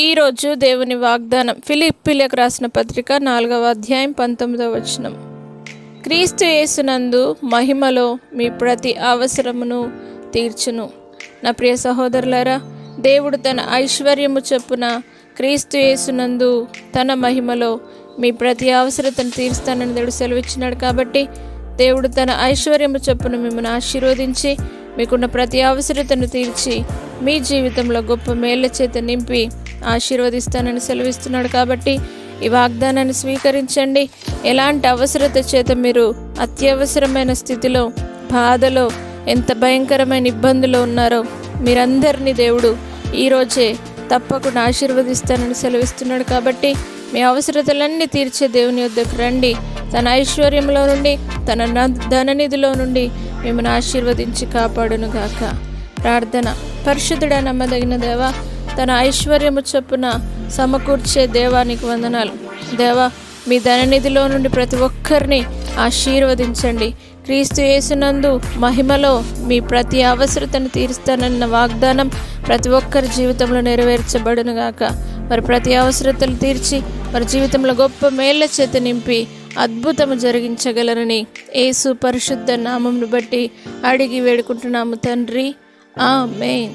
ఈరోజు దేవుని వాగ్దానం ఫిలిప్పీలకు రాసిన పత్రిక 4వ అధ్యాయం 19వ వచనం. క్రీస్తు యేసునందు మహిమలో మీ ప్రతి అవసరమును తీర్చును. నా ప్రియ సహోదరులారా, దేవుడు తన ఐశ్వర్యము చొప్పున క్రీస్తు యేసునందు తన మహిమలో మీ ప్రతి అవసరతను తీరుస్తానని దేవుడు సెలవిచ్చినాడు. కాబట్టి దేవుడు తన ఐశ్వర్యము చొప్పున మిమ్మల్ని ఆశీర్వదించి మీకున్న ప్రతి అవసరతను తీర్చి మీ జీవితంలో గొప్ప మేళ్ల చేత నింపి ఆశీర్వదిస్తానని సెలవిస్తున్నాడు. కాబట్టి ఈ వాగ్దానాన్ని స్వీకరించండి. ఎలాంటి అవసరత చేత మీరు అత్యవసరమైన స్థితిలో, బాధలో, ఎంత భయంకరమైన ఇబ్బందులు ఉన్నారో మీరందరినీ దేవుడు ఈరోజే తప్పకుండా ఆశీర్వదిస్తానని సెలవిస్తున్నాడు. కాబట్టి మీ అవసరతలన్నీ తీర్చే దేవుని యొద్దకు రండి. తన ఐశ్వర్యంలో నుండి, తన ధననిధిలో నుండి మిమ్మల్ని ఆశీర్వదించి కాపాడును గాక. ప్రార్థన. పరిశుద్ధుడా, నమ్మదగిన దేవా, తన ఐశ్వర్యము చొప్పున సమకూర్చే దేవానికి వందనాలు. దేవా, మీ ధననిధిలో నుండి ప్రతి ఒక్కరిని ఆశీర్వదించండి. క్రీస్తు యేసునందు మహిమలో మీ ప్రతి అవసరతను తీరుస్తానన్న వాగ్దానం ప్రతి ఒక్కరి జీవితంలో నెరవేర్చబడును గాక. మరి ప్రతి అవసరతలు తీర్చి వారి జీవితంలో గొప్ప మేళ్ల చేత నింపి అద్భుతము జరిగించగలరని యేసు పరిశుద్ధ నామమును బట్టి అడిగి వేడుకుంటున్నాము తండ్రి. ఆమేన్.